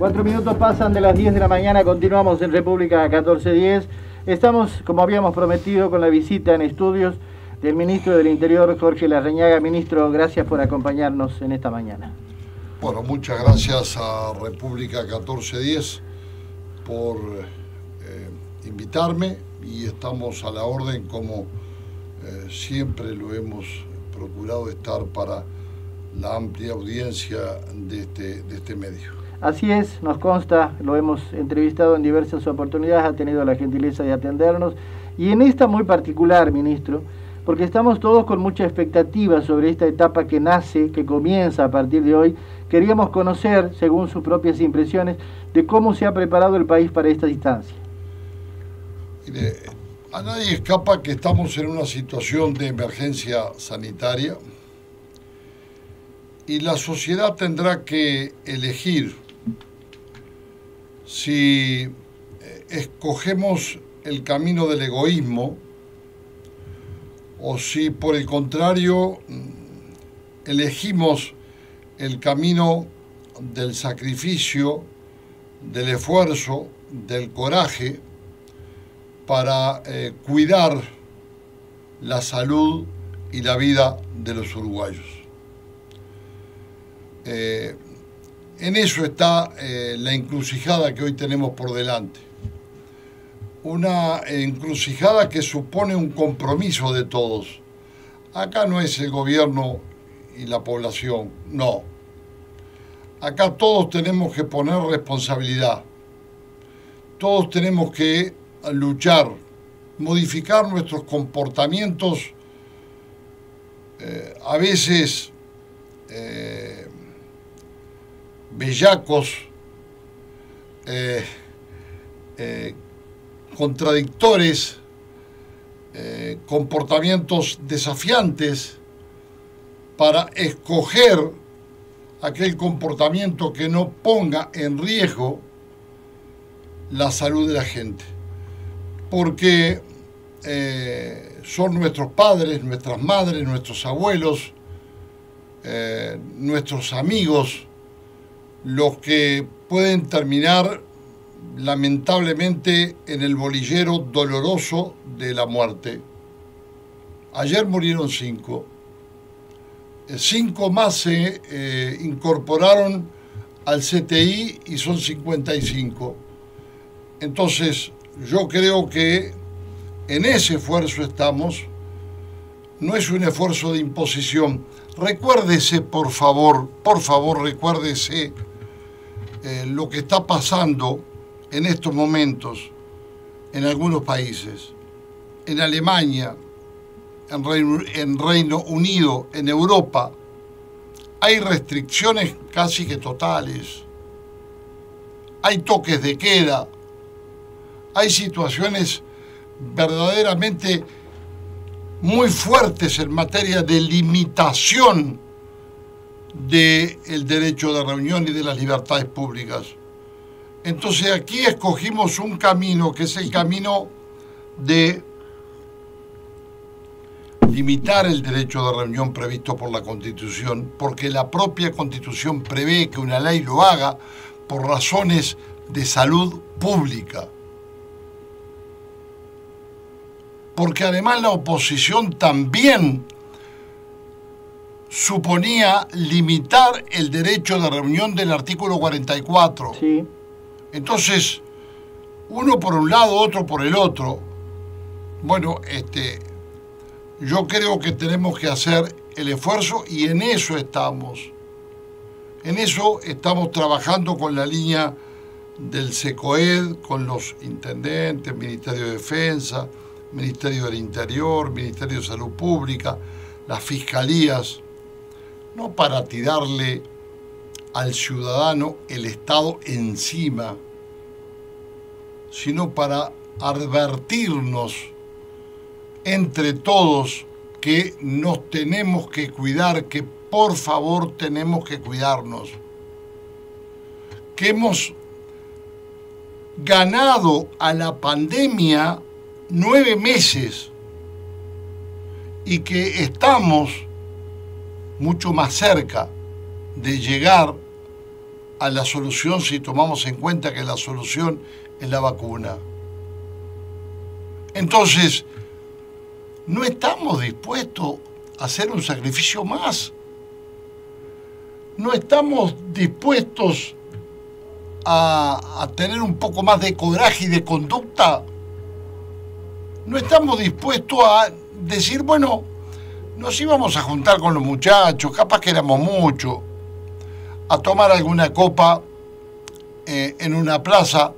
4 minutos pasan de las 10 de la mañana, continuamos en República 1410. Estamos, como habíamos prometido, con la visita en estudios del ministro del Interior, Jorge Larrañaga. Ministro, gracias por acompañarnos en esta mañana. Bueno, muchas gracias a República 1410 por invitarme y estamos a la orden como siempre lo hemos procurado estar para la amplia audiencia de este medio. Así es, nos consta, lo hemos entrevistado en diversas oportunidades, ha tenido la gentileza de atendernos, y en esta muy particular, ministro, porque estamos todos con mucha expectativa sobre esta etapa que nace, que comienza a partir de hoy. Queríamos conocer, según sus propias impresiones, de cómo se ha preparado el país para esta instancia. Mire, a nadie escapa que estamos en una situación de emergencia sanitaria y la sociedad tendrá que elegir si escogemos el camino del egoísmo o si por el contrario elegimos el camino del sacrificio, del esfuerzo, del coraje para cuidar la salud y la vida de los uruguayos. En eso está la encrucijada que hoy tenemos por delante. Una encrucijada que supone un compromiso de todos. Acá no es el gobierno y la población, no. Acá todos tenemos que poner responsabilidad. Todos tenemos que luchar, modificar nuestros comportamientos, a veces bellacos, contradictores, comportamientos desafiantes, para escoger aquel comportamiento que no ponga en riesgo la salud de la gente. Porque son nuestros padres, nuestras madres, nuestros abuelos, nuestros amigos, los que pueden terminar lamentablemente en el bolillero doloroso de la muerte. Ayer murieron 5. 5 más se incorporaron al CTI y son 55. Entonces, yo creo que en ese esfuerzo estamos. No es un esfuerzo de imposición. Recuérdese, por favor, recuérdese lo que está pasando en estos momentos en algunos países, en Alemania, en Reino Unido, en Europa. Hay restricciones casi que totales, hay toques de queda, hay situaciones verdaderamente muy fuertes en materia de limitación del derecho de reunión y de las libertades públicas. Entonces aquí escogimos un camino que es el camino de limitar el derecho de reunión previsto por la Constitución, porque la propia Constitución prevé que una ley lo haga por razones de salud pública. Porque además la oposición también suponía limitar el derecho de reunión del artículo 44. Sí. Entonces, uno por un lado, otro por el otro. Bueno, yo creo que tenemos que hacer el esfuerzo y en eso estamos. En eso estamos trabajando con la línea del SECOED, con los intendentes, Ministerio de Defensa, Ministerio del Interior, Ministerio de Salud Pública, las fiscalías, no para tirarle al ciudadano el Estado encima, sino para advertirnos entre todos que nos tenemos que cuidar, que por favor tenemos que cuidarnos, que hemos ganado a la pandemia 9 meses y que estamos mucho más cerca de llegar a la solución si tomamos en cuenta que la solución es la vacuna. Entonces, no estamos dispuestos a hacer un sacrificio más. No estamos dispuestos a tener un poco más de coraje y de conducta. No estamos dispuestos a decir, bueno, nos íbamos a juntar con los muchachos, capaz que éramos muchos, a tomar alguna copa en una plaza.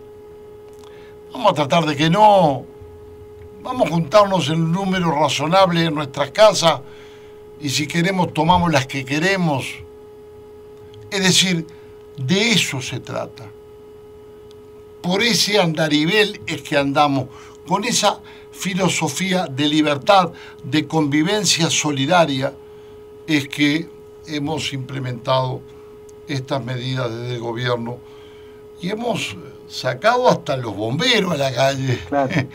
Vamos a tratar de que no. Vamos a juntarnos en un número razonable en nuestras casas y si queremos tomamos las que queremos. Es decir, de eso se trata. Por ese andarivel es que andamos, con esa filosofía de libertad, de convivencia solidaria, es que hemos implementado estas medidas desde el gobierno y hemos sacado hasta los bomberos a la calle. Claro, claro.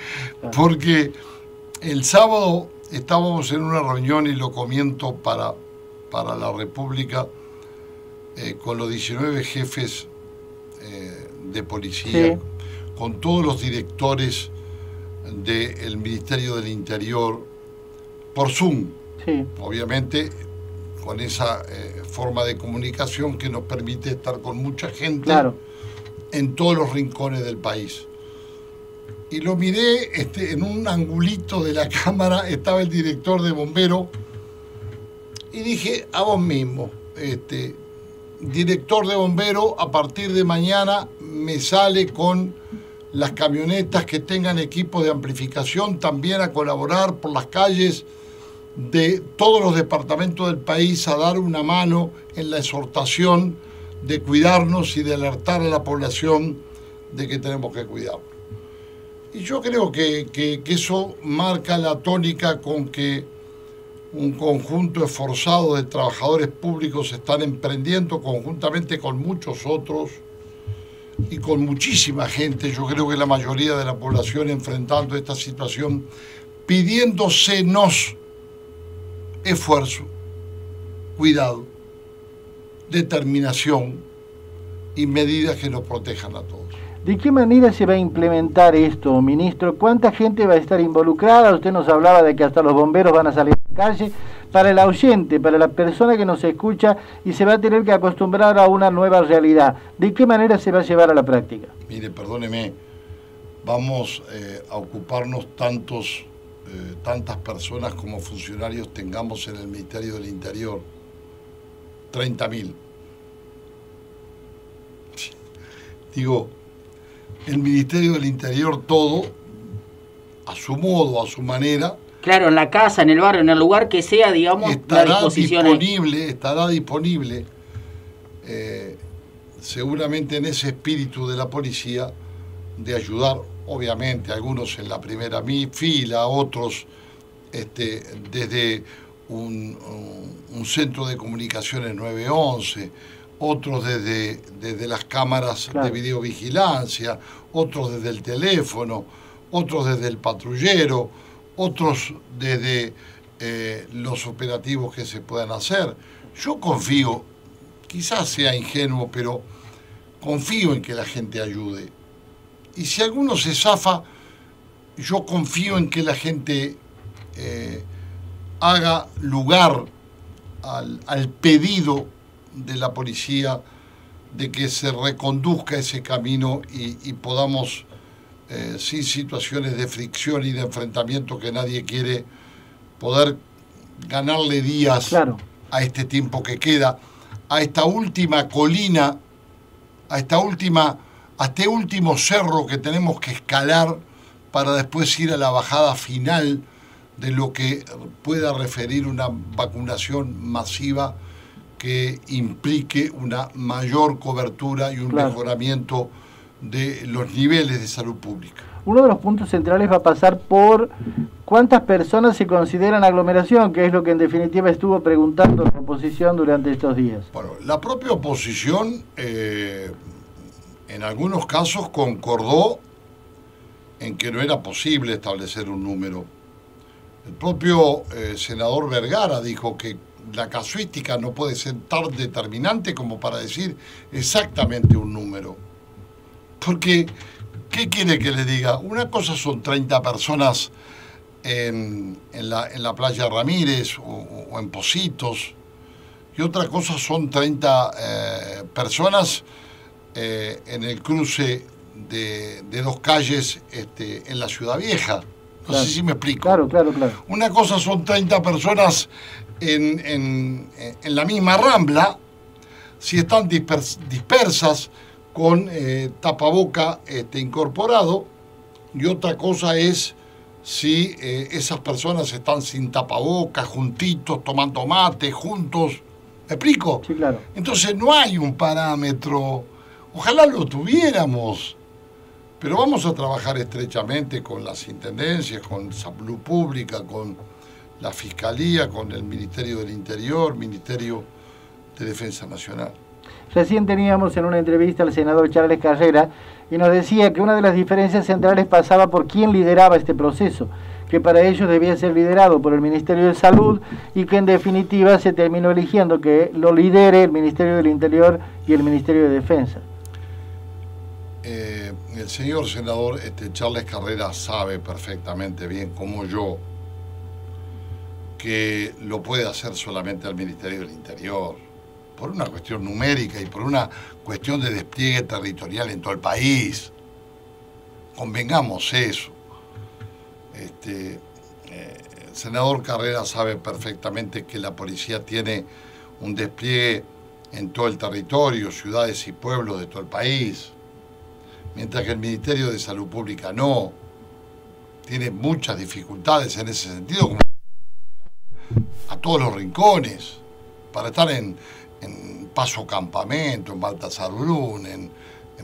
Porque el sábado estábamos en una reunión, y lo comento para la República, con los 19 jefes de policía, sí, con todos los directores del Ministerio del Interior, por Zoom, sí, obviamente con esa forma de comunicación que nos permite estar con mucha gente, claro, en todos los rincones del país. Y lo miré, en un angulito de la cámara estaba el director de bomberos, y dije a vos mismo, director de bomberos, a partir de mañana me sale con las camionetas que tengan equipo de amplificación también a colaborar por las calles de todos los departamentos del país, a dar una mano en la exhortación de cuidarnos y de alertar a la población de que tenemos que cuidarnos. Y yo creo que eso marca la tónica con que un conjunto esforzado de trabajadores públicos están emprendiendo conjuntamente con muchos otros y con muchísima gente, yo creo que la mayoría de la población enfrentando esta situación, pidiéndosenos esfuerzo, cuidado, determinación y medidas que nos protejan a todos. ¿De qué manera se va a implementar esto, ministro? ¿Cuánta gente va a estar involucrada? Usted nos hablaba de que hasta los bomberos van a salir a la calle. Para el oyente, para la persona que nos escucha y se va a tener que acostumbrar a una nueva realidad, ¿de qué manera se va a llevar a la práctica? Mire, perdóneme, vamos a ocuparnos tantas personas como funcionarios tengamos en el Ministerio del Interior. 30.000. Digo, el Ministerio del Interior todo, a su modo, a su manera. Claro, en la casa, en el barrio, en el lugar que sea, digamos, estará disponible, seguramente en ese espíritu de la policía, de ayudar, obviamente, algunos en la primera fila, otros desde un centro de comunicaciones 911, otros desde las cámaras, claro, de videovigilancia, otros desde el teléfono, otros desde el patrullero, otros desde los operativos que se puedan hacer. Yo confío, quizás sea ingenuo, pero confío en que la gente ayude. Y si alguno se zafa, yo confío en que la gente haga lugar al pedido de la policía de que se reconduzca ese camino y podamos, sin situaciones de fricción y de enfrentamiento que nadie quiere, poder ganarle días, claro, a este tiempo que queda, a esta última colina, a este último cerro que tenemos que escalar para después ir a la bajada final de lo que pueda referir una vacunación masiva que implique una mayor cobertura y un, claro, mejoramiento de los niveles de salud pública. Uno de los puntos centrales va a pasar por cuántas personas se consideran aglomeración, que es lo que en definitiva estuvo preguntando la oposición durante estos días. Bueno, la propia oposición en algunos casos concordó en que no era posible establecer un número. El propio senador Vergara dijo que la casuística no puede ser tan determinante como para decir exactamente un número. Porque, ¿qué quiere que le diga? Una cosa son 30 personas en la playa Ramírez o en Pocitos, y otra cosa son 30 personas en el cruce de dos calles en la Ciudad Vieja. No sé si me explico. Claro. Una cosa son 30 personas en la misma Rambla, si están dispersas con tapaboca incorporado, y otra cosa es si esas personas están sin tapabocas, juntitos, tomando mate, juntos. ¿Me explico? Sí, claro. Entonces no hay un parámetro. Ojalá lo tuviéramos. Pero vamos a trabajar estrechamente con las intendencias, con Salud Pública, con la Fiscalía, con el Ministerio del Interior, Ministerio de Defensa Nacional. Recién teníamos en una entrevista al senador Charles Carrera y nos decía que una de las diferencias centrales pasaba por quién lideraba este proceso, que para ellos debía ser liderado por el Ministerio de Salud y que en definitiva se terminó eligiendo que lo lidere el Ministerio del Interior y el Ministerio de Defensa. El señor senador Charles Carrera sabe perfectamente bien, como yo, que lo puede hacer solamente el Ministerio del Interior, por una cuestión numérica y por una cuestión de despliegue territorial en todo el país. Convengamos eso. El senador Carrera sabe perfectamente que la policía tiene un despliegue en todo el territorio, ciudades y pueblos de todo el país, mientras que el Ministerio de Salud Pública no. Tiene muchas dificultades en ese sentido, como a todos los rincones, para estar en Paso Campamento, en Baltasar Brun, en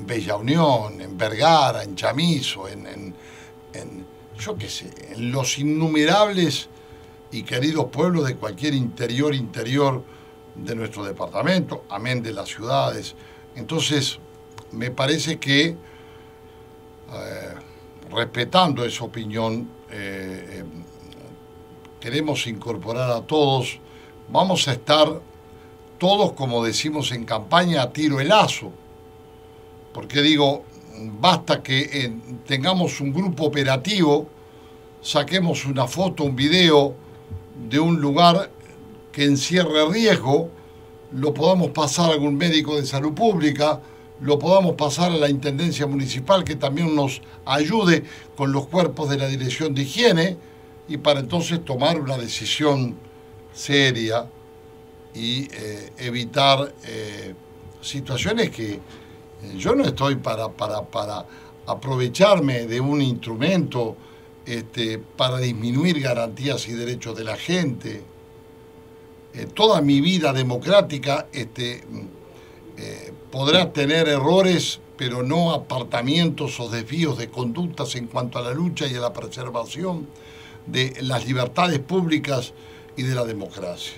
Bella Unión, en Vergara, en Chamizo, yo qué sé, en los innumerables y queridos pueblos de cualquier interior de nuestro departamento, amén de las ciudades. Entonces, me parece que, respetando esa opinión, queremos incorporar a todos. Vamos a estar todos, como decimos en campaña, a tiro helazo. Porque digo, basta que tengamos un grupo operativo, saquemos una foto, un video de un lugar que encierre riesgo, lo podamos pasar a algún médico de salud pública, lo podamos pasar a la Intendencia Municipal, que también nos ayude con los cuerpos de la Dirección de Higiene, y para entonces tomar una decisión seria y evitar situaciones que yo no estoy para aprovecharme de un instrumento para disminuir garantías y derechos de la gente. Toda mi vida democrática podrá tener errores, pero no apartamientos o desvíos de conductas en cuanto a la lucha y a la preservación de las libertades públicas y de la democracia.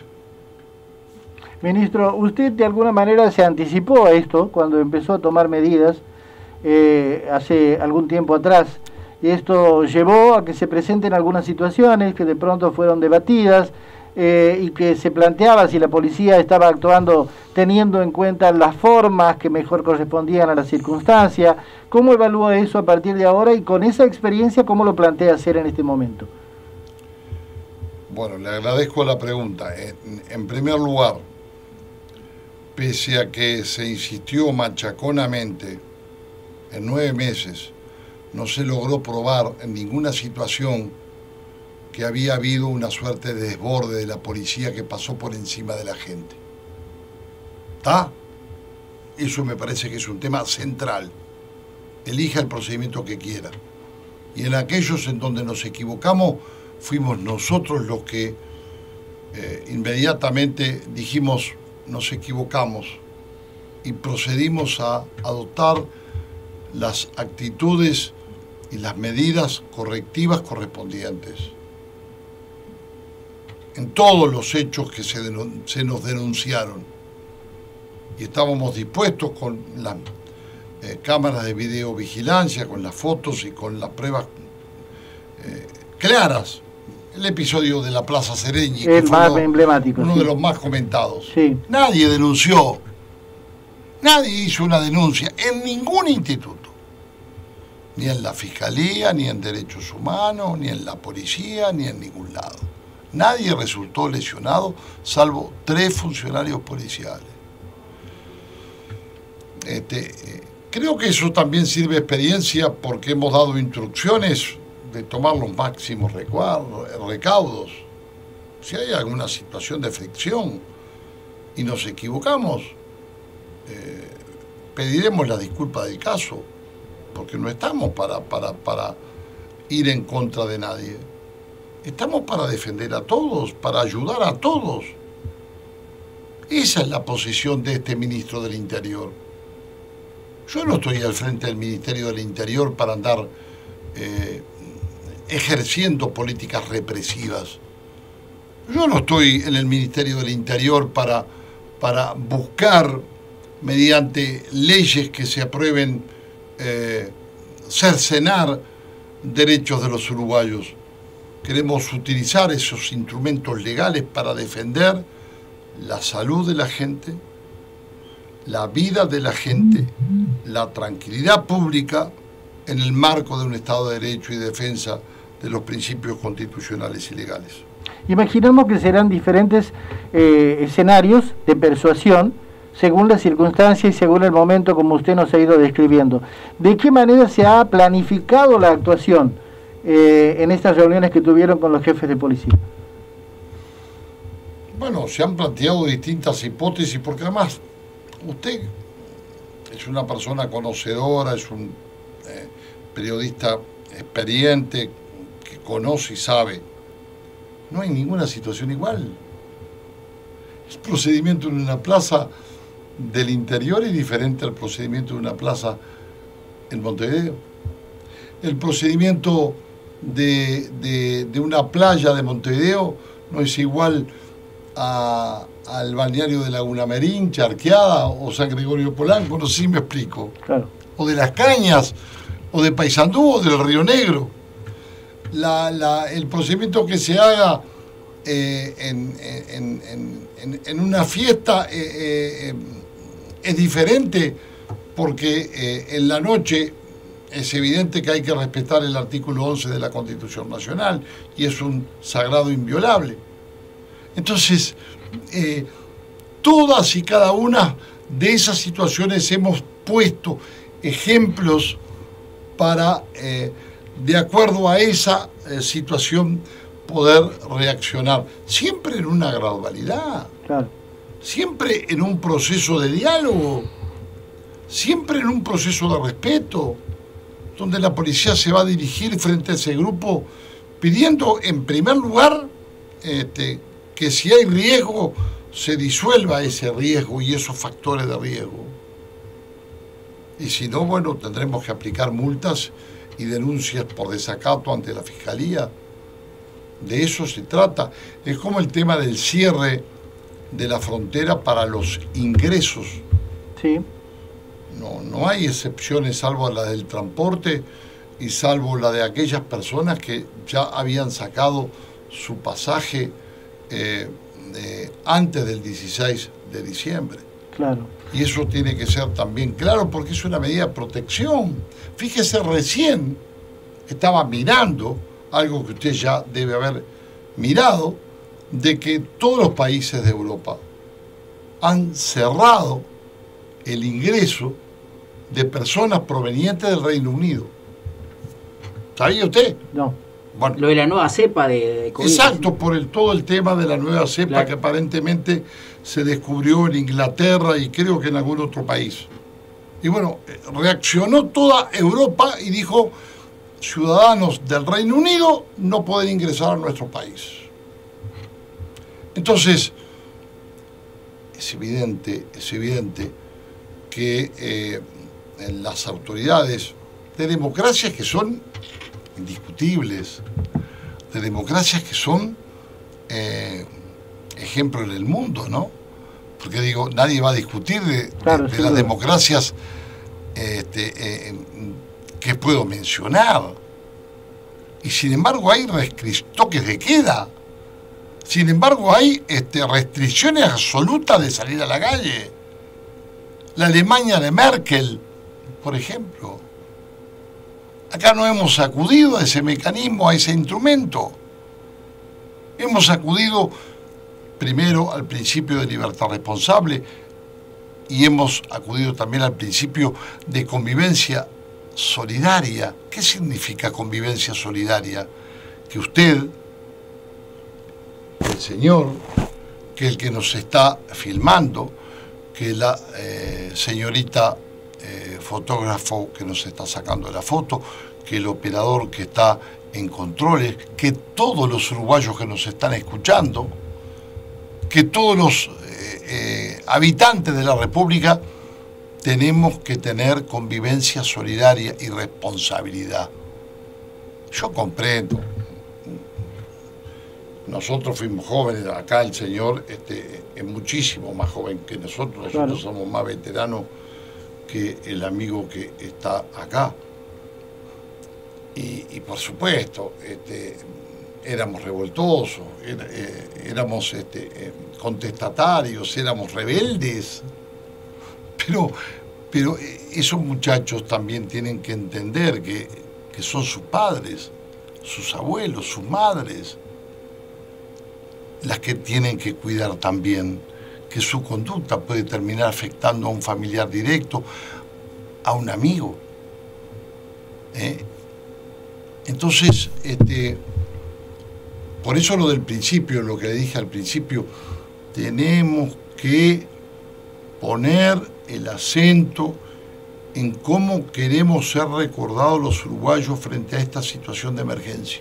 Ministro, usted de alguna manera se anticipó a esto cuando empezó a tomar medidas hace algún tiempo atrás, y esto llevó a que se presenten algunas situaciones que de pronto fueron debatidas y que se planteaba si la policía estaba actuando teniendo en cuenta las formas que mejor correspondían a la circunstancia. ¿Cómo evalúa eso a partir de ahora y con esa experiencia cómo lo plantea hacer en este momento? Bueno, le agradezco la pregunta. En primer lugar, pese a que se insistió machaconamente en 9 meses, no se logró probar en ninguna situación que había habido una suerte de desborde de la policía que pasó por encima de la gente. ¿Está? Eso me parece que es un tema central. Elija el procedimiento que quiera. Y en aquellos en donde nos equivocamos, fuimos nosotros los que inmediatamente dijimos, nos equivocamos, y procedimos a adoptar las actitudes y las medidas correctivas correspondientes. En todos los hechos que se nos denunciaron. Y estábamos dispuestos con las cámaras de videovigilancia, con las fotos y con las pruebas claras el episodio de la Plaza Sereñi, el más emblemático, uno sí, de los más comentados. Sí. Nadie denunció, nadie hizo una denuncia en ningún instituto, ni en la Fiscalía, ni en Derechos Humanos, ni en la Policía, ni en ningún lado. Nadie resultó lesionado, salvo 3 funcionarios policiales. Creo que eso también sirve de experiencia porque hemos dado instrucciones de tomar los máximos recaudos. Si hay alguna situación de fricción y nos equivocamos, pediremos la disculpa del caso, porque no estamos para ir en contra de nadie. Estamos para defender a todos, para ayudar a todos. Esa es la posición de este ministro del Interior. Yo no estoy al frente del Ministerio del Interior para andar ejerciendo políticas represivas. Yo no estoy en el Ministerio del Interior para buscar, mediante leyes que se aprueben, cercenar derechos de los uruguayos. Queremos utilizar esos instrumentos legales para defender la salud de la gente, la vida de la gente, la tranquilidad pública en el marco de un Estado de Derecho y defensa de los principios constitucionales y legales. Imaginamos que serán diferentes escenarios de persuasión según las circunstancias y según el momento, como usted nos ha ido describiendo. ¿De qué manera se ha planificado la actuación en estas reuniones que tuvieron con los jefes de policía? Bueno, se han planteado distintas hipótesis, porque además usted es una persona conocedora, es un periodista experiente, que conoce y sabe. No hay ninguna situación igual. El procedimiento en una plaza del interior es diferente al procedimiento de una plaza en Montevideo. El procedimiento de una playa de Montevideo no es igual al balneario de Laguna Merín, Charqueada o San Gregorio Polanco, no sé si me explico. Claro. O de Las Cañas, o de Paysandú, o del Río Negro. El procedimiento que se haga en una fiesta es diferente, porque en la noche es evidente que hay que respetar el artículo 11 de la Constitución Nacional y es un sagrado inviolable. Entonces, todas y cada una de esas situaciones hemos puesto ejemplos para, de acuerdo a esa situación, poder reaccionar. Siempre en una gradualidad, Claro. siempre en un proceso de diálogo, siempre en un proceso de respeto, donde la policía se va a dirigir frente a ese grupo pidiendo, en primer lugar, que si hay riesgo, se disuelva ese riesgo y esos factores de riesgo. Y si no, bueno, tendremos que aplicar multas y denuncias por desacato ante la Fiscalía. De eso se trata. Es como el tema del cierre de la frontera para los ingresos. Sí. No hay excepciones salvo la del transporte y salvo la de aquellas personas que ya habían sacado su pasaje antes del 16 de diciembre. Claro. Y eso tiene que ser también claro, porque es una medida de protección. Fíjese, recién estaba mirando algo que usted ya debe haber mirado, de que todos los países de Europa han cerrado el ingreso de personas provenientes del Reino Unido. ¿Sabía usted? No. Bueno, Lo de la nueva cepa de COVID. exacto, por todo el tema de la nueva cepa, Claro, que aparentemente se descubrió en Inglaterra y creo que en algún otro país. Y bueno, reaccionó toda Europa y dijo: ciudadanos del Reino Unido no pueden ingresar a nuestro país. Entonces, es evidente que las autoridades de democracias que son indiscutibles, de democracias que son ejemplo en el mundo, ¿no? Porque digo, nadie va a discutir de las democracias que puedo mencionar. Y sin embargo hay toques de queda. Sin embargo hay restricciones absolutas de salir a la calle. La Alemania de Merkel, por ejemplo. Acá no hemos acudido a ese mecanismo, a ese instrumento. Hemos acudido primero al principio de libertad responsable y hemos acudido también al principio de convivencia solidaria. ¿Qué significa convivencia solidaria? Que usted, el señor, que el que nos está filmando, que la señorita fotógrafo que nos está sacando la foto, que el operador que está en controles, que todos los uruguayos que nos están escuchando, que todos los habitantes de la República tenemos que tener convivencia solidaria y responsabilidad. Yo comprendo. Nosotros fuimos jóvenes, acá el señor es muchísimo más joven que nosotros Claro. somos más veteranos que el amigo que está acá. Y por supuesto, éramos revoltosos, éramos contestatarios, éramos rebeldes, pero esos muchachos también tienen que entender que son sus padres, sus abuelos, sus madres, las que tienen que cuidar también, que su conducta puede terminar afectando a un familiar directo, a un amigo. Entonces, por eso lo del principio, lo que le dije al principio, tenemos que poner el acento en cómo queremos ser recordados los uruguayos frente a esta situación de emergencia.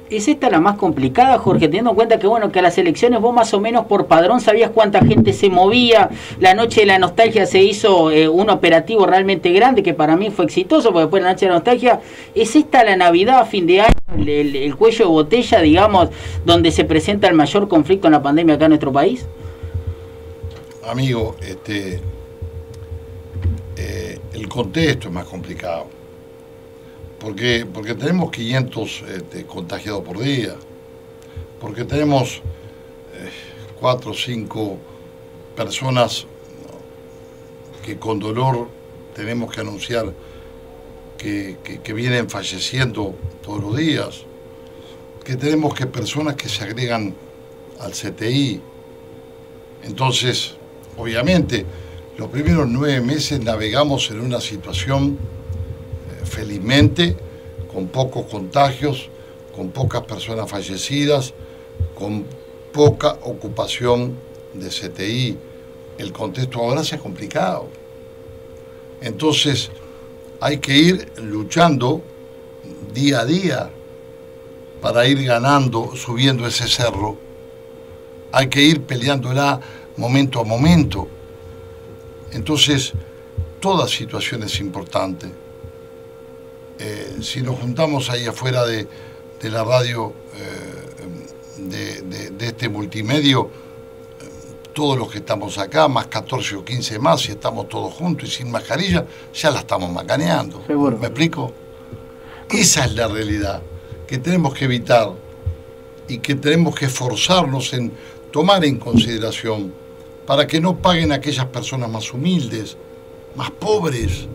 ¿Es esta la más complicada, Jorge? Teniendo en cuenta que, bueno, que a las elecciones vos más o menos por padrón sabías cuánta gente se movía. La noche de la nostalgia se hizo un operativo realmente grande que para mí fue exitoso, porque después de la noche de la nostalgia, ¿es esta la Navidad a fin de año, el cuello de botella, digamos, donde se presenta el mayor conflicto en la pandemia acá en nuestro país? Amigo, el contexto es más complicado. Porque tenemos 500 contagiados por día, porque tenemos 4 o 5 personas que con dolor tenemos que anunciar que vienen falleciendo todos los días, que tenemos que personas que se agregan al CTI. Entonces, obviamente, los primeros 9 meses navegamos en una situación felizmente, con pocos contagios, con pocas personas fallecidas, con poca ocupación de CTI. El contexto ahora se ha complicado. Entonces, hay que ir luchando día a día para ir ganando, subiendo ese cerro. Hay que ir peleándola momento a momento. Entonces, toda situación es importante. Si nos juntamos ahí afuera de la radio, de este multimedio, todos los que estamos acá, más 14 o 15 más, si estamos todos juntos y sin mascarilla, ya la estamos macaneando. Seguro. ¿Me explico? Esa es la realidad que tenemos que evitar y que tenemos que esforzarnos en tomar en consideración para que no paguen aquellas personas más humildes, más pobres,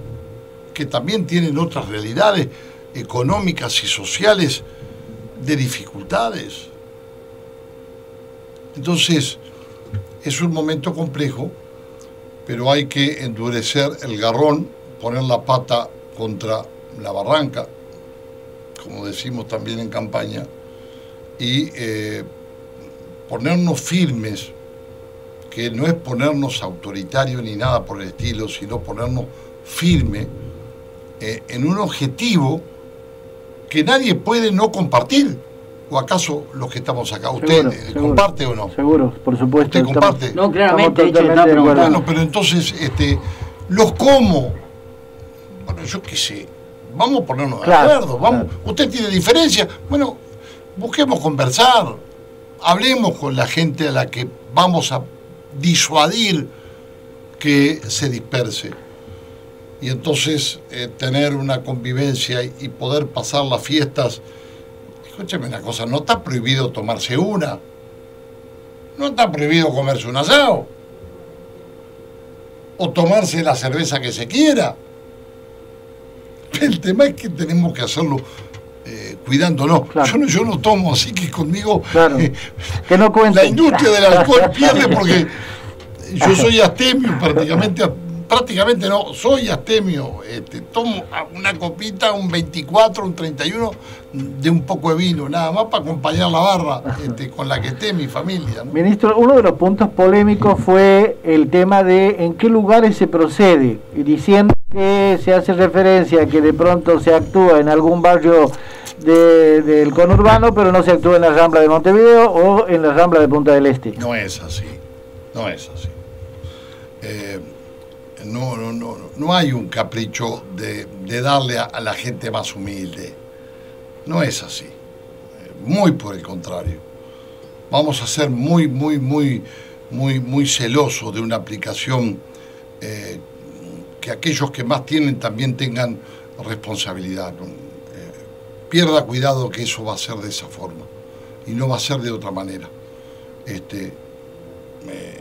que también tienen otras realidades económicas y sociales de dificultades. Entonces, es un momento complejo, pero hay que endurecer el garrón, poner la pata contra la barranca, como decimos también en campaña, y ponernos firmes, que no es ponernos autoritarios ni nada por el estilo, sino ponernos firmes en un objetivo que nadie puede no compartir. ¿O acaso los que estamos acá, usted Seguro, comparte o no? Seguro, por supuesto. ¿Usted comparte? No, claramente, de hecho, totalmente está de acuerdo. preguntando. Bueno, pero entonces, los como. Bueno, yo qué sé. Vamos a ponernos de Claro, acuerdo. Vamos. claro. Usted tiene diferencia. Bueno, busquemos conversar. Hablemos con la gente a la que vamos a disuadir que se disperse. Y entonces tener una convivencia y poder pasar las fiestas Escúcheme una cosa, no está prohibido tomarse una. No está prohibido comerse un asado. O tomarse la cerveza que se quiera. El tema es que tenemos que hacerlo cuidándonos. Claro. Yo no tomo, así que conmigo claro. Que no cuente. La industria del alcohol pierde porque yo soy astemio prácticamente no, soy astemio. Tomo una copita, un 24, un 31 de un poco de vino, nada más para acompañar la barra con la que esté mi familia, ¿no? Ministro, uno de los puntos polémicos fue el tema de en qué lugares se procede, y diciendo que se hace referencia a que de pronto se actúa en algún barrio del conurbano, pero no se actúa en la Rambla de Montevideo o en la Rambla de Punta del Este. No es así, no es así. No hay un capricho de darle a la gente más humilde. No es así. Muy por el contrario. Vamos a ser muy celosos de una aplicación que aquellos que más tienen también tengan responsabilidad, ¿no? Pierda cuidado que eso va a ser de esa forma y no va a ser de otra manera.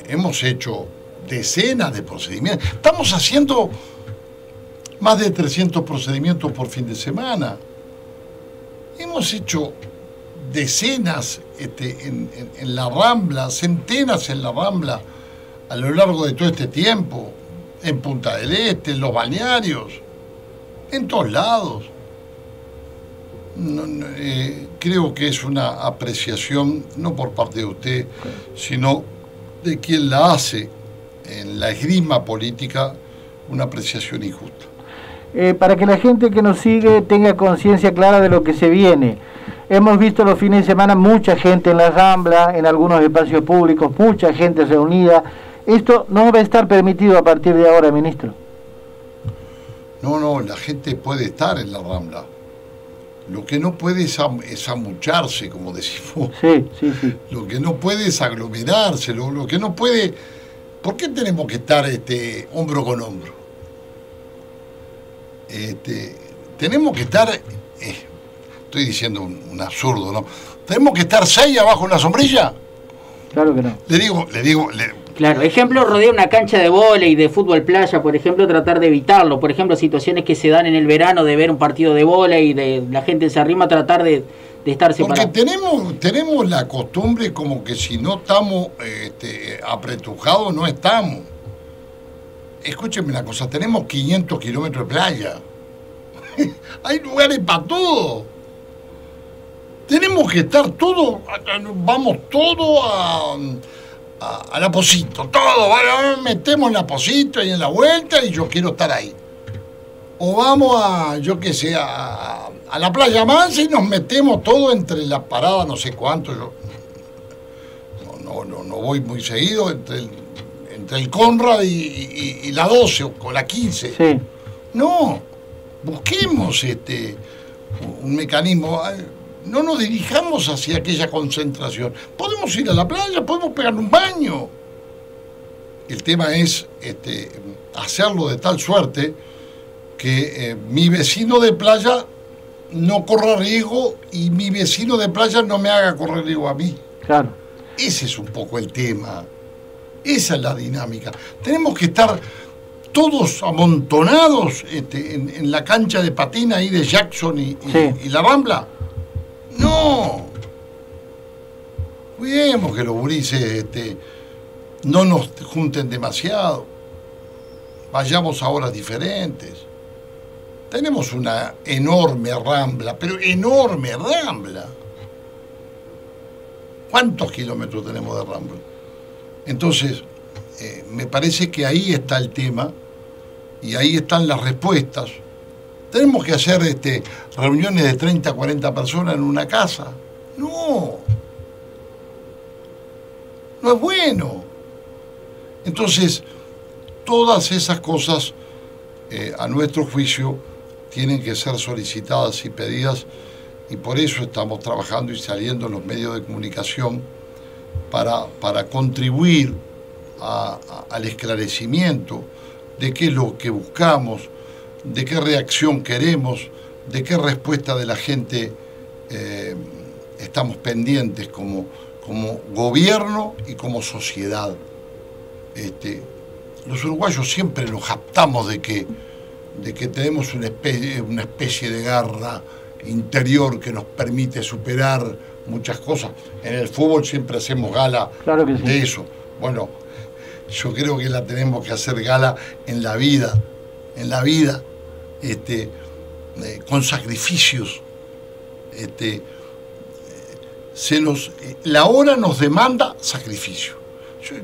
Hemos hecho decenas de procedimientos. Estamos haciendo más de 300 procedimientos por fin de semana. Hemos hecho decenas en la Rambla, centenas en la Rambla a lo largo de todo este tiempo, en Punta del Este, en los balnearios, en todos lados. Creo que es una apreciación, no por parte de usted, sino de quien la hace en la esgrima política, una apreciación injusta. Para que la gente que nos sigue tenga conciencia clara de lo que se viene. Hemos visto los fines de semana mucha gente en la Rambla, en algunos espacios públicos, mucha gente reunida. Esto no va a estar permitido a partir de ahora, ministro. No, la gente puede estar en la Rambla. Lo que no puede es amucharse, como decimos. Sí. Lo que no puede es aglomerarse, lo que no puede... ¿Por qué tenemos que estar hombro con hombro? Tenemos que estar... estoy diciendo un absurdo, ¿no? ¿Tenemos que estar 6 abajo en la sombrilla? Claro que no. Le digo... Claro, ejemplo, rodear una cancha de vóley, de fútbol playa, por ejemplo, tratar de evitarlo. Por ejemplo, situaciones que se dan en el verano de ver un partido de vóley, de la gente se arrima, tratar de estar separados. Porque tenemos la costumbre como que si no estamos apretujados, no estamos. Escúcheme una cosa, tenemos 500 kilómetros de playa. Hay lugares para todo. Tenemos que estar todos, vamos todos al Apocito, todo, metemos en el Apocito y en la vuelta y yo quiero estar ahí. O vamos a la Playa Mansa y nos metemos todo entre la parada, no sé cuánto. Yo no voy muy seguido entre el Conrad y la 12 o la 15. Sí. No, busquemos un mecanismo. No nos dirijamos hacia aquella concentración. Podemos ir a la playa, podemos pegar un baño. El tema es hacerlo de tal suerte que mi vecino de playa no corra riesgo y mi vecino de playa no me haga correr riesgo a mí. Claro. Ese es un poco el tema. Esa es la dinámica. Tenemos que estar todos amontonados en la cancha de patina ahí de Jackson y la Rambla. No. Cuidemos que los gurises no nos junten demasiado. Vayamos a horas diferentes. Tenemos una enorme Rambla, pero enorme Rambla. ¿Cuántos kilómetros tenemos de Rambla? Entonces, me parece que ahí está el tema y ahí están las respuestas. ¿Tenemos que hacer reuniones de 30, 40 personas en una casa? No. No es bueno. Entonces, todas esas cosas, a nuestro juicio, tienen que ser solicitadas y pedidas, y por eso estamos trabajando y saliendo en los medios de comunicación para contribuir al esclarecimiento de qué es lo que buscamos, de qué reacción queremos, de qué respuesta de la gente estamos pendientes como gobierno y como sociedad. Los uruguayos siempre nos jactamos de que tenemos una especie de garra interior que nos permite superar muchas cosas. En el fútbol siempre hacemos gala de eso. Bueno, yo creo que la tenemos que hacer gala en la vida, con sacrificios. La hora nos demanda sacrificio.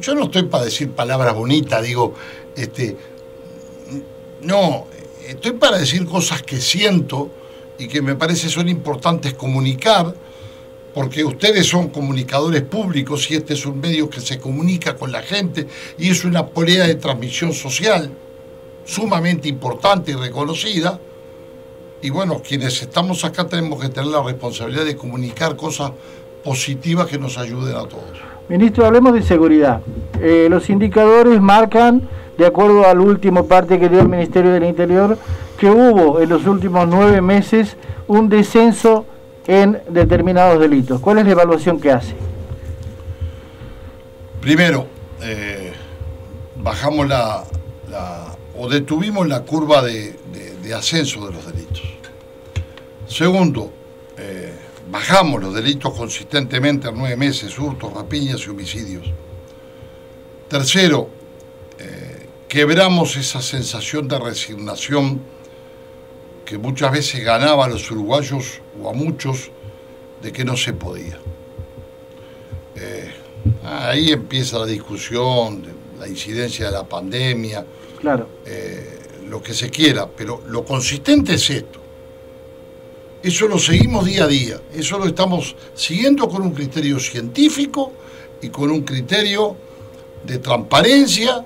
Yo no estoy para decir palabras bonitas, digo, no, estoy para decir cosas que siento y que me parece son importantes comunicar, porque ustedes son comunicadores públicos y este es un medio que se comunica con la gente y es una polea de transmisión social sumamente importante y reconocida. Y bueno, quienes estamos acá tenemos que tener la responsabilidad de comunicar cosas positivas que nos ayuden a todos. Ministro, hablemos de seguridad. Los indicadores marcan, de acuerdo al último parte que dio el Ministerio del Interior, que hubo en los últimos 9 meses un descenso en determinados delitos. ¿Cuál es la evaluación que hace? Primero, bajamos o detuvimos la curva de ascenso de los delitos. Segundo, bajamos los delitos consistentemente en 9 meses, hurtos, rapiñas y homicidios. Tercero, quebramos esa sensación de resignación que muchas veces ganaba a los uruguayos o a muchos de que no se podía. Ahí empieza la discusión de la incidencia de la pandemia, claro, lo que se quiera, pero lo consistente es esto. Eso lo seguimos día a día, eso lo estamos siguiendo con un criterio científico y con un criterio de transparencia,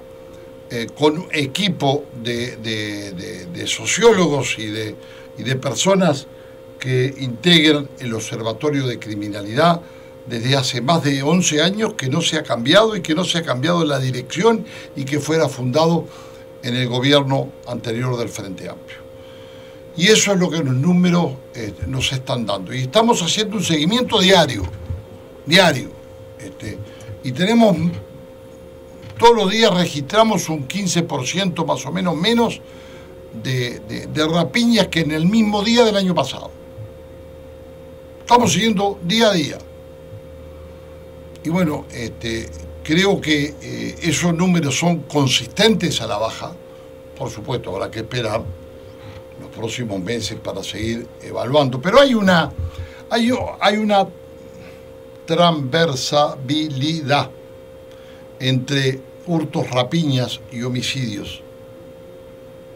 con un equipo de sociólogos y de personas que integran el Observatorio de Criminalidad desde hace más de 11 años, que no se ha cambiado y que no se ha cambiado la dirección y que fuera fundado en el gobierno anterior del Frente Amplio. Y eso es lo que los números nos están dando. Y estamos haciendo un seguimiento diario. Y tenemos, todos los días registramos un 15% más o menos de rapiñas que en el mismo día del año pasado. Estamos siguiendo día a día. Y bueno, creo que esos números son consistentes a la baja. Por supuesto, habrá que esperar los próximos meses para seguir evaluando. Pero hay una transversabilidad entre hurtos, rapiñas y homicidios.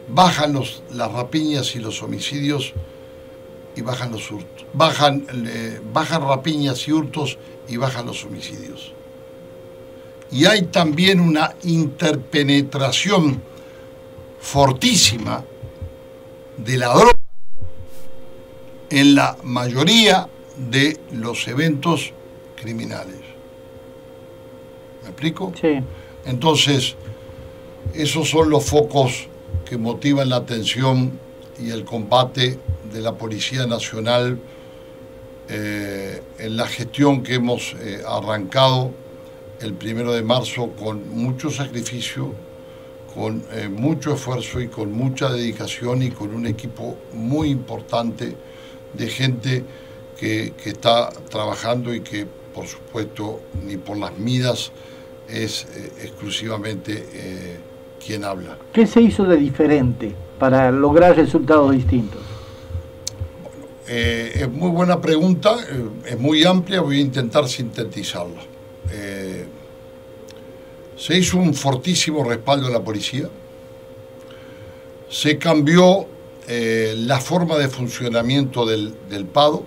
Bajan las rapiñas y los homicidios y bajan los hurtos. Bajan rapiñas y hurtos y bajan los homicidios. Y hay también una interpenetración fortísima de la droga en la mayoría de los eventos criminales. ¿Me explico? Sí. Entonces, esos son los focos que motivan la atención y el combate de la Policía Nacional en la gestión que hemos arrancado el 1 de marzo con mucho sacrificio, con mucho esfuerzo y con mucha dedicación y con un equipo muy importante de gente que está trabajando y que, por supuesto, ni por las midas es exclusivamente quien habla. ¿Qué se hizo de diferente para lograr resultados distintos? Bueno, es muy buena pregunta, es muy amplia, voy a intentar sintetizarla. Se hizo un fortísimo respaldo a la policía, se cambió la forma de funcionamiento del PADO,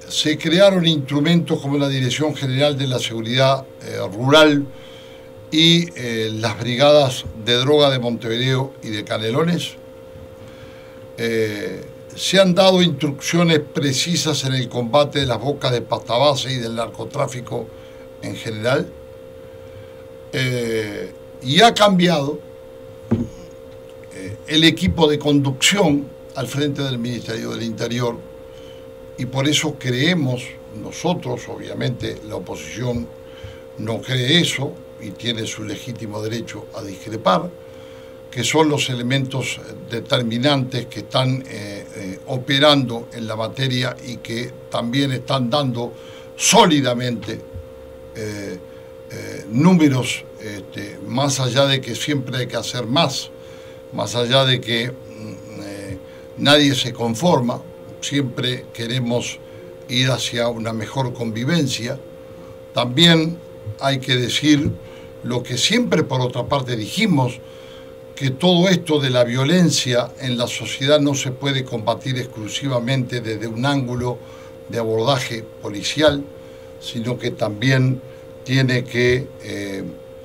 se crearon instrumentos como la Dirección General de la Seguridad Rural y las brigadas de droga de Montevideo y de Canelones. Se han dado instrucciones precisas en el combate de las bocas de pasta base y del narcotráfico en general, y ha cambiado el equipo de conducción al frente del Ministerio del Interior, y por eso creemos nosotros, obviamente la oposición no cree eso y tiene su legítimo derecho a discrepar, que son los elementos determinantes que están operando en la materia y que también están dando sólidamente números, más allá de que siempre hay que hacer más allá de que nadie se conforma, siempre queremos ir hacia una mejor convivencia. También hay que decir lo que siempre por otra parte dijimos, que todo esto de la violencia en la sociedad no se puede combatir exclusivamente desde un ángulo de abordaje policial, sino que también tiene que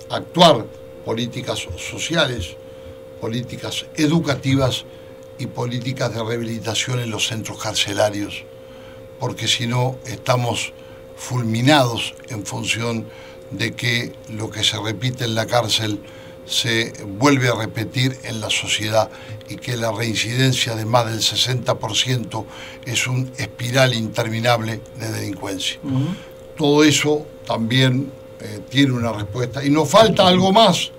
actuar políticas sociales, políticas educativas y políticas de rehabilitación en los centros carcelarios, porque si no estamos fulminados en función de que lo que se repite en la cárcel se vuelve a repetir en la sociedad y que la reincidencia de más del 60% es un espiral interminable de delincuencia. Todo eso también tiene una respuesta. Y nos falta algo más,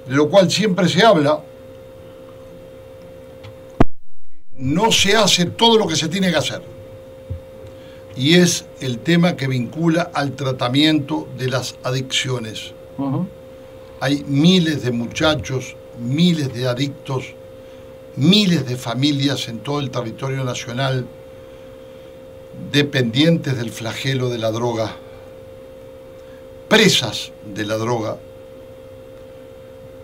de lo cual siempre se habla. No se hace todo lo que se tiene que hacer. Y es el tema que vincula al tratamiento de las adicciones. Hay miles de muchachos, miles de adictos, miles de familias en todo el territorio nacional dependientes del flagelo de la droga, presas de la droga,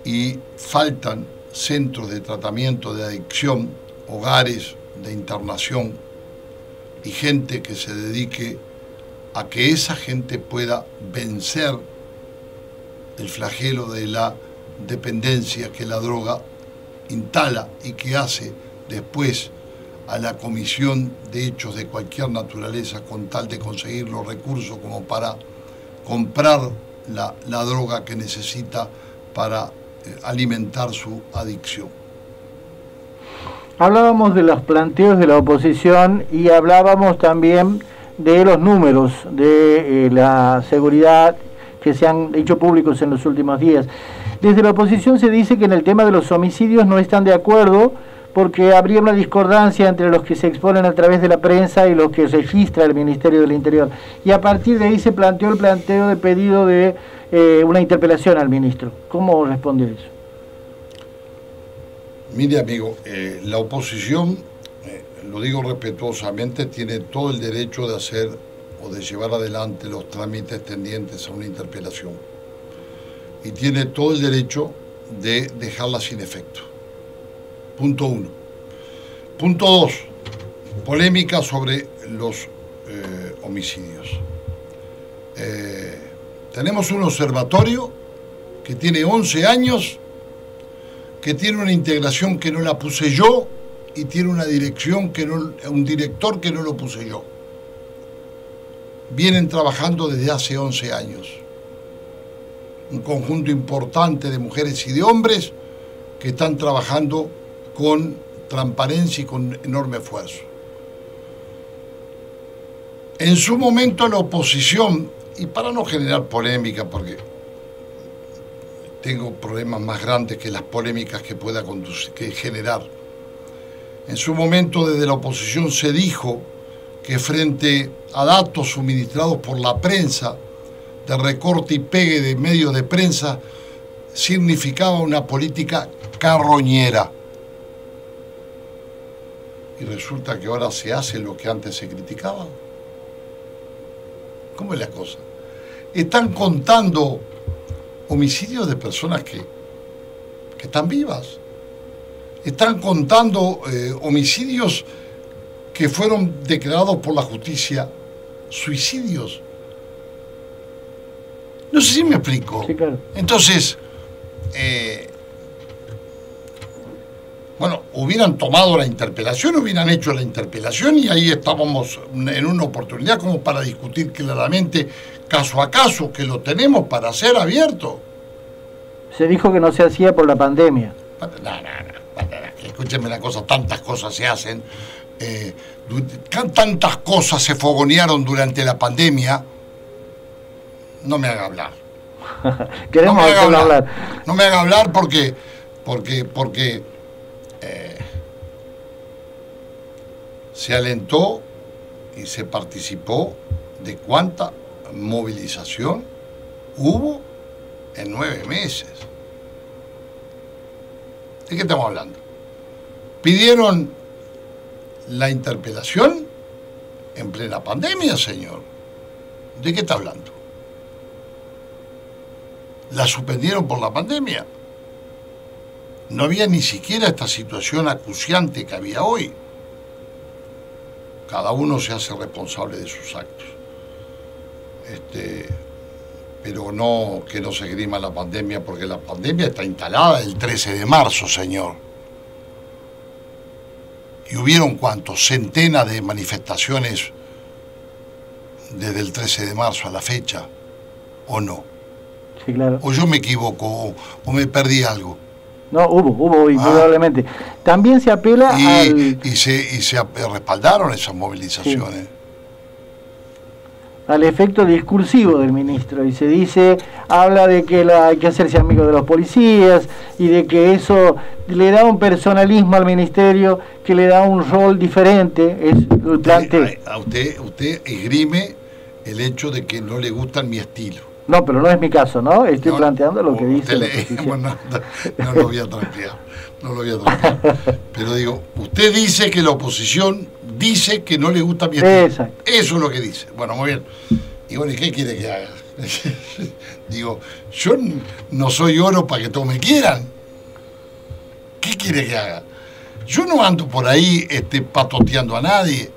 y faltan centros de tratamiento de adicción, hogares de internación y gente que se dedique a que esa gente pueda vencer el flagelo de la dependencia que la droga instala y que hace después a la comisión de hechos de cualquier naturaleza con tal de conseguir los recursos como para comprar la droga que necesita para alimentar su adicción. Hablábamos de los planteos de la oposición y hablábamos también de los números de la seguridad que se han hecho públicos en los últimos días. Desde la oposición se dice que en el tema de los homicidios no están de acuerdo porque habría una discordancia entre los que se exponen a través de la prensa y los que registra el Ministerio del Interior. Y a partir de ahí se planteó el planteo de pedido de una interpelación al ministro. ¿Cómo responde eso? Mire, amigo, la oposición, lo digo respetuosamente, tiene todo el derecho de hacer o de llevar adelante los trámites tendientes a una interpelación. Y tiene todo el derecho de dejarla sin efecto. Punto 1. Punto 2. Polémica sobre los homicidios. Tenemos un observatorio que tiene 11 años, que tiene una integración que no la puse yo y tiene una dirección que no, un director que no lo puse yo. Vienen trabajando desde hace 11 años. Un conjunto importante de mujeres y de hombres que están trabajando con transparencia y con enorme esfuerzo. En su momento la oposición, y para no generar polémica, porque tengo problemas más grandes que las polémicas que pueda generar, en su momento desde la oposición se dijo que frente a datos suministrados por la prensa de recorte y pegue de medios de prensa significaba una política carroñera. Y resulta que ahora se hace lo que antes se criticaba. ¿Cómo es la cosa? Están contando homicidios de personas que están vivas. Están contando homicidios que fueron declarados por la justicia suicidios. No sé si me explico. Sí, claro. Entonces, bueno, hubieran tomado la interpelación, hubieran hecho la interpelación y ahí estábamos en una oportunidad como para discutir claramente caso a caso, que lo tenemos para hacer abierto. Se dijo que no se hacía por la pandemia. escúchenme la cosa, tantas cosas se hacen, tantas cosas se fogonearon durante la pandemia, no me haga hablar. Queremos no me haga hablar. No me haga hablar porque se alentó y se participó de cuánta movilización hubo en 9 meses. ¿De qué estamos hablando? Pidieron la interpelación en plena pandemia, señor. ¿De qué está hablando? La suspendieron por la pandemia. No había ni siquiera esta situación acuciante que había hoy. Cada uno se hace responsable de sus actos. Pero no que no se esgrima la pandemia, porque la pandemia está instalada el 13 de marzo, señor. Y hubieron, ¿cuántos? Centenas de manifestaciones desde el 13 de marzo a la fecha, ¿o no? Sí, claro. O yo me equivoco, o me perdí algo. No, hubo, indudablemente. También se apela y se respaldaron esas movilizaciones. Sí, al efecto discursivo del ministro, y se dice, habla de que hay que hacerse amigo de los policías, y de que eso le da un personalismo al ministerio, que le da un rol diferente, es el planteo. A usted esgrime el hecho de que no le gustan mi estilo. No, pero no es mi caso, ¿no? Estoy planteando lo que dice la oposición. Bueno, no lo voy a tranquear, Pero digo, usted dice que la oposición dice que no le gusta mi estilo. Exacto. Eso es lo que dice. Bueno, muy bien. Y bueno, ¿y qué quiere que haga? Digo, yo no soy oro para que todos me quieran. ¿Qué quiere que haga? Yo no ando por ahí patoteando a nadie.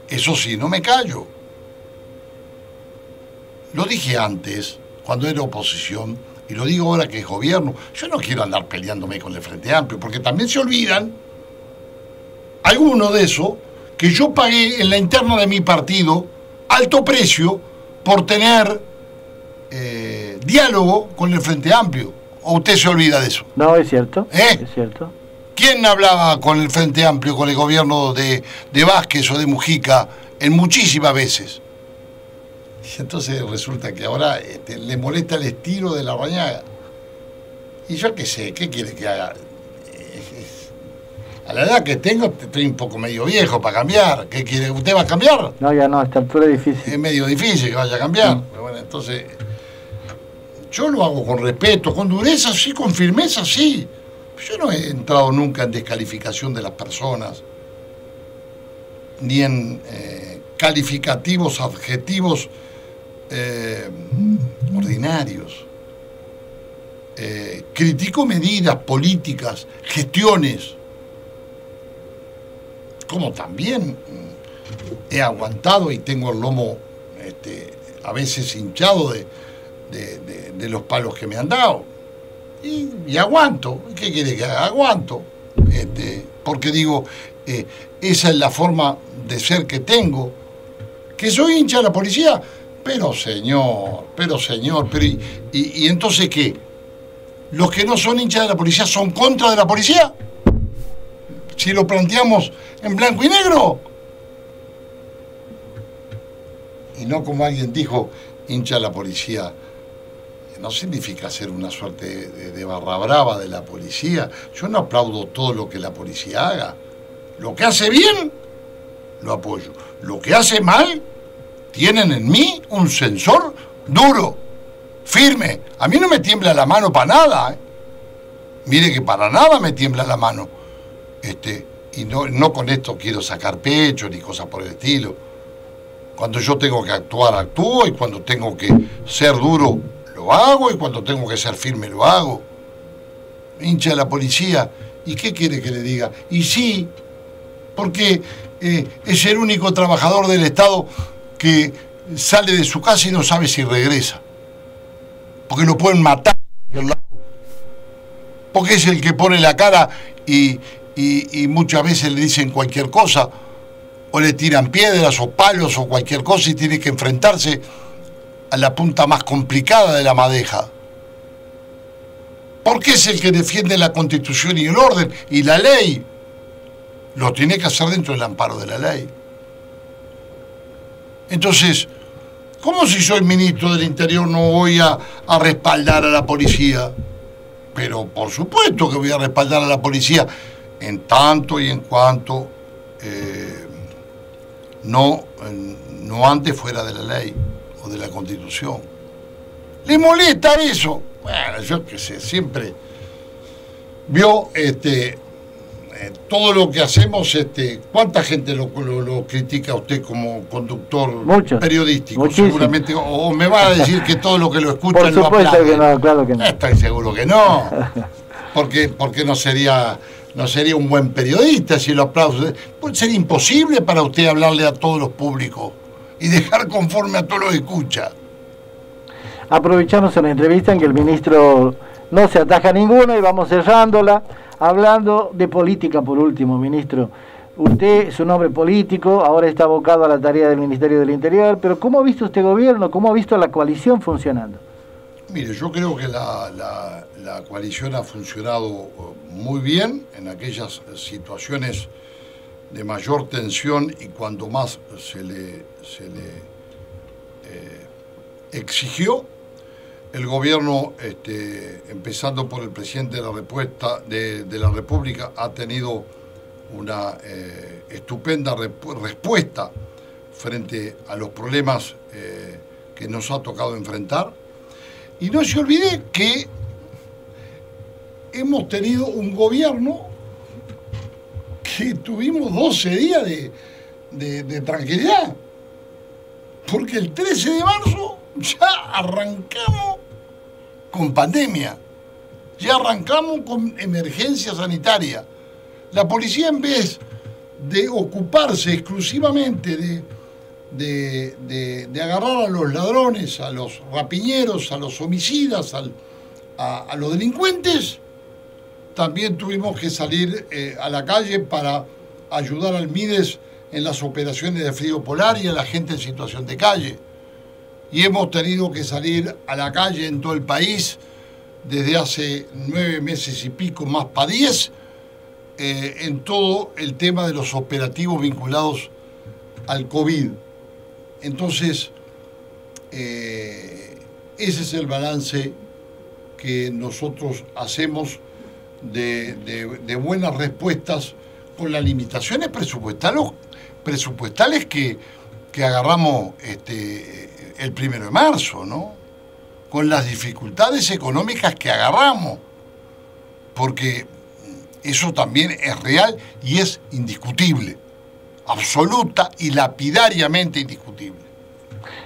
Eso sí, no me callo. Lo dije antes, cuando era oposición, y lo digo ahora que es gobierno. Yo no quiero andar peleándome con el Frente Amplio, porque también se olvidan, algunos de esos, que yo pagué en la interna de mi partido alto precio por tener diálogo con el Frente Amplio. ¿O usted se olvida de eso? No, es cierto. Es cierto. ¿Quién hablaba con el Frente Amplio, con el gobierno de Vázquez o de Mujica en muchísimas veces? Y entonces resulta que ahora le molesta el estilo de la Rañaga. Y yo qué sé, ¿qué quiere que haga? A la edad que tengo, estoy un poco medio viejo para cambiar. ¿Qué quiere? ¿Usted va a cambiar? No, ya no, a esta altura es difícil. Es medio difícil que vaya a cambiar. Pero bueno, entonces, yo lo hago con respeto, con dureza, sí, con firmeza, sí. Yo no he entrado nunca en descalificación de las personas, ni en calificativos, adjetivos ordinarios. Critico medidas políticas, gestiones, como también he aguantado y tengo el lomo a veces hinchado de los palos que me han dado. Y aguanto. ¿Qué quiere que haga? Aguanto. Porque digo, esa es la forma de ser que tengo. Que soy hincha de la policía. Pero señor, ¿y entonces qué? ¿Los que no son hinchas de la policía son contra de la policía? Si lo planteamos en blanco y negro. Y no como alguien dijo, hincha de la policía. No significa ser una suerte de barra brava de la policía. Yo no aplaudo todo lo que la policía haga. Lo que hace bien, lo apoyo. Lo que hace mal, tienen en mí un sensor duro, firme. A mí no me tiembla la mano para nada. Mire que para nada me tiembla la mano. Y no con esto quiero sacar pecho ni cosas por el estilo. Cuando yo tengo que actuar, actúo, y cuando tengo que ser duro, lo hago, y cuando tengo que ser firme, lo hago. Hincha de la policía. ¿Y qué quiere que le diga? Y sí, porque es el único trabajador del Estado que sale de su casa y no sabe si regresa. Porque lo pueden matar en cualquier lado. Porque es el que pone la cara y muchas veces le dicen cualquier cosa, o le tiran piedras o palos o cualquier cosa, y tiene que enfrentarse a la punta más complicada de la madeja. porque es el que defiende la Constitución y el orden y la ley. Lo tiene que hacer dentro del amparo de la ley. Entonces, ¿cómo si soy ministro del Interior no voy a respaldar a la policía? Pero por supuesto que voy a respaldar a la policía en tanto y en cuanto no antes fuera de la ley o de la Constitución. ¿Le molesta eso? Bueno, yo qué sé, siempre vio todo lo que hacemos, ¿cuánta gente lo critica a usted como conductor periodístico? Muchísimo. Seguramente, o me va a decir que todo lo que lo escuchan lo aplaude. Por supuesto que no, claro que no. Estoy seguro que no, porque no sería un buen periodista si lo aplaude. Pues sería imposible para usted hablarle a todos los públicos y dejar conforme a todos los que escucha. Aprovechamos una entrevista en que el ministro no se ataja ninguna y vamos cerrándola. Hablando de política por último, ministro. Usted es un hombre político, ahora está abocado a la tarea del Ministerio del Interior, pero ¿cómo ha visto este gobierno? ¿Cómo ha visto la coalición funcionando? Mire, yo creo que la coalición ha funcionado muy bien en aquellas situaciones de mayor tensión y cuando más se le exigió. El gobierno, empezando por el presidente de la República, ha tenido una estupenda respuesta frente a los problemas que nos ha tocado enfrentar. Y no se olvide que hemos tenido un gobierno que tuvimos 12 días de tranquilidad, porque el 13 de marzo ya arrancamos con pandemia, ya arrancamos con emergencia sanitaria. La policía, en vez de ocuparse exclusivamente de agarrar a los ladrones, a los rapiñeros, a los homicidas, a los delincuentes, también tuvimos que salir a la calle para ayudar al MIDES en las operaciones de frío polar y a la gente en situación de calle. Y hemos tenido que salir a la calle en todo el país desde hace 9 meses y pico, más para 10, en todo el tema de los operativos vinculados al COVID. Entonces, ese es el balance que nosotros hacemos de buenas respuestas con las limitaciones presupuestales que agarramos el 1 de marzo, ¿no? Con las dificultades económicas que agarramos, porque eso también es real y es indiscutible, absoluta y lapidariamente indiscutible.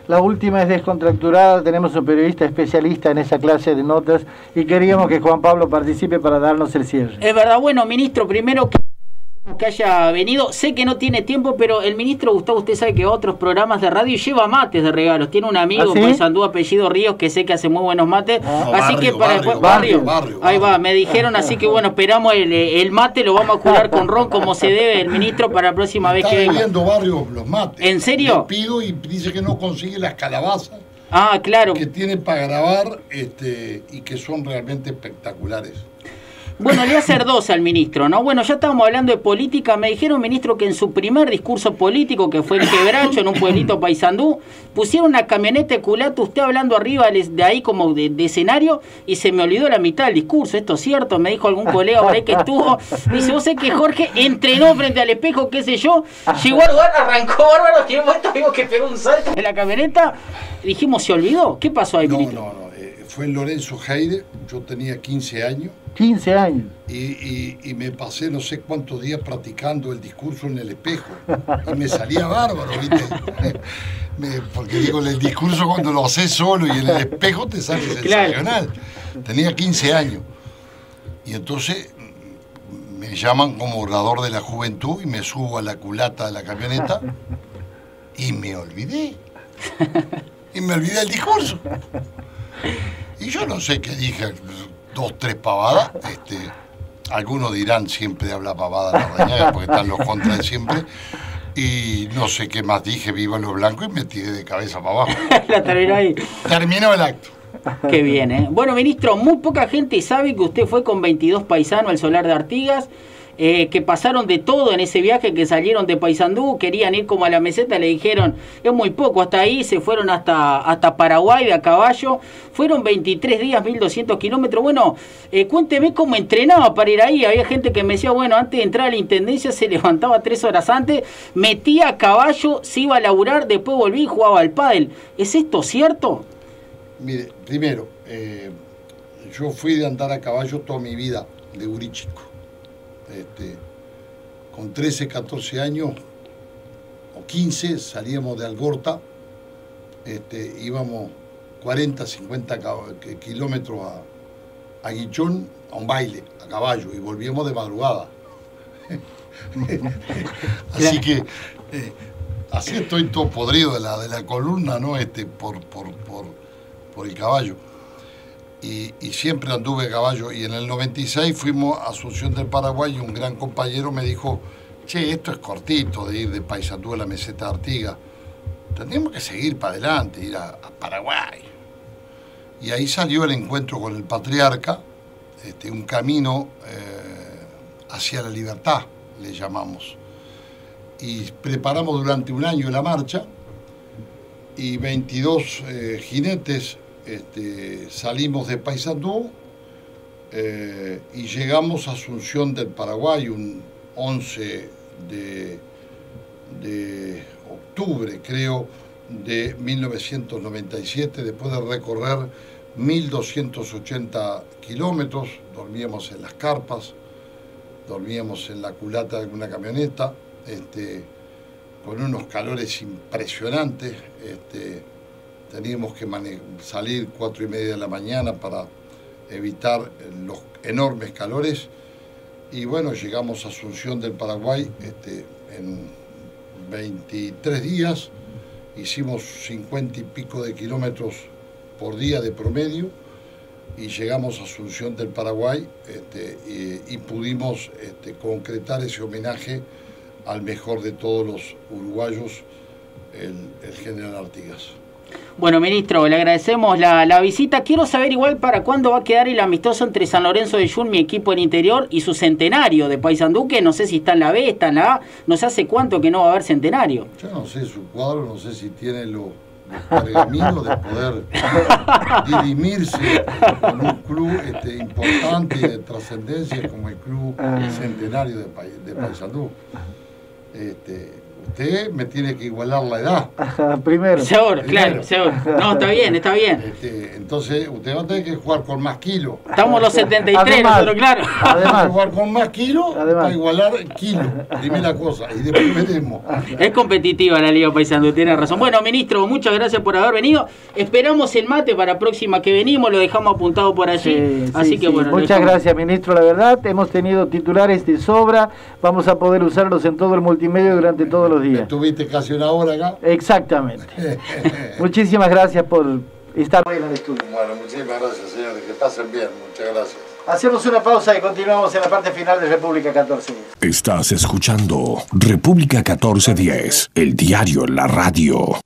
La última es descontracturada, tenemos un periodista especialista en esa clase de notas y queríamos que Juan Pablo participe para darnos el cierre. Es verdad, bueno, ministro, primero que haya venido, sé que no tiene tiempo, pero el ministro Gustavo, usted sabe que otros programas de radio lleva mates de regalos, tiene un amigo en Paysandú apellido Ríos que sé que hace muy buenos mates, así que para después barrio, ahí va, me dijeron, así que bueno, esperamos el mate, lo vamos a curar con ron como se debe el ministro para la próxima vez que venga. Está bebiendo Barrio los mates. ¿En serio? Le pido y dice que no consigue las calabazas. Ah, claro. Que tiene para grabar y que son realmente espectaculares. Bueno, le voy a hacer dos al ministro, ¿no? Bueno, ya estábamos hablando de política. Me dijeron, ministro, que en su primer discurso político, que fue en Quebracho, en un pueblito Paysandú, pusieron una camioneta de culato, usted hablando arriba de ahí como de escenario, y se me olvidó la mitad del discurso. ¿Esto es cierto? Me dijo algún colega por ahí que estuvo. Dice, vos sé que Jorge entrenó frente al espejo, qué sé yo, llegó al lugar, arrancó bárbaro, que vimos que pegó un salto en la camioneta. Dijimos, ¿se olvidó? ¿Qué pasó ahí, ministro? No. Fue en Lorenzo Heide, yo tenía 15 años. 15 años. Y me pasé no sé cuántos días practicando el discurso en el espejo. Y me salía bárbaro, ¿viste? Porque digo, el discurso cuando lo haces solo y en el espejo te sale sensacional. Claro. Tenía 15 años. Y entonces me llaman como orador de la juventud y me subo a la culata de la camioneta y me olvidé. Y me olvidé el discurso. Y yo no sé qué dije, 2, 3 pavadas. Algunos dirán siempre habla pavada la Rañaga porque están los contras de siempre. Y no sé qué más dije, viva los blancos, y me tiré de cabeza para abajo. La terminó ahí. Terminó el acto. Qué bien, ¿eh? Bueno, ministro, muy poca gente sabe que usted fue con 22 paisanos al Solar de Artigas, que pasaron de todo en ese viaje, que salieron de Paysandú, querían ir como a la meseta, le dijeron, es muy poco, hasta ahí, se fueron hasta Paraguay de a caballo, fueron 23 días, 1200 kilómetros. Bueno, cuénteme cómo entrenaba para ir ahí. Había gente que me decía, bueno, antes de entrar a la intendencia se levantaba 3 horas antes, metía a caballo, se iba a laburar, después volvía y jugaba al pádel. ¿Es esto cierto? Mire, primero, yo fui de andar a caballo toda mi vida, de gurí chico. Con 13, 14 años o 15 salíamos de Algorta, íbamos 40, 50 kilómetros a Guichón a un baile a caballo y volvíamos de madrugada. Así que así estoy todo podrido de la columna, ¿no? Por el caballo. Y siempre anduve a caballo. Y en el 96 fuimos a Asunción del Paraguay y un gran compañero me dijo, che, esto es cortito de ir de Paysandú a la meseta de Artigas. Tenemos que seguir para adelante, ir a Paraguay. Y ahí salió el encuentro con el patriarca, un camino hacia la libertad, le llamamos. Y preparamos durante un año la marcha y 22 jinetes salimos de Paysandú y llegamos a Asunción del Paraguay un 11 de octubre, creo, de 1997, después de recorrer 1280 kilómetros. Dormíamos en las carpas, dormíamos en la culata de alguna camioneta, con unos calores impresionantes. Teníamos que salir 4:30 de la mañana para evitar los enormes calores. Y bueno, llegamos a Asunción del Paraguay en 23 días. Hicimos 50 y pico de kilómetros por día de promedio. Y llegamos a Asunción del Paraguay y pudimos concretar ese homenaje al mejor de todos los uruguayos, el general Artigas. Bueno, ministro, le agradecemos la visita. Quiero saber igual para cuándo va a quedar el amistoso entre San Lorenzo de Yun, mi equipo del interior, y su centenario de Paysandú, que no sé si está en la B, está en la A, no sé hace cuánto que no va a haber centenario. Yo no sé su cuadro, no sé si tiene los pergaminos de poder dirimirse con un club importante y de trascendencia como el Club Centenario de Paysandú. Usted me tiene que igualar la edad. Primero. Seguro, claro, seguro. No, está bien, está bien. Entonces, usted va a tener que jugar con más kilos. Estamos los 73, además, nosotros, claro. Además, jugar con más kilos para igualar kilos, primera cosa, y después veremos. Es competitiva la Liga Paysandú, tiene razón. Bueno, ministro, muchas gracias por haber venido. Esperamos el mate para próxima que venimos, lo dejamos apuntado por allí. Sí, así que bueno. Muchas gracias, ministro, la verdad, hemos tenido titulares de sobra, vamos a poder usarlos en todo el multimedia durante todos los días. Estuviste casi una hora acá. Exactamente. Muchísimas gracias por estar hoy en el estudio. Bueno, muchísimas gracias, señores. Que pasen bien. Muchas gracias. Hacemos una pausa y continuamos en la parte final de República 1410. Estás escuchando República 1410, el diario en la radio.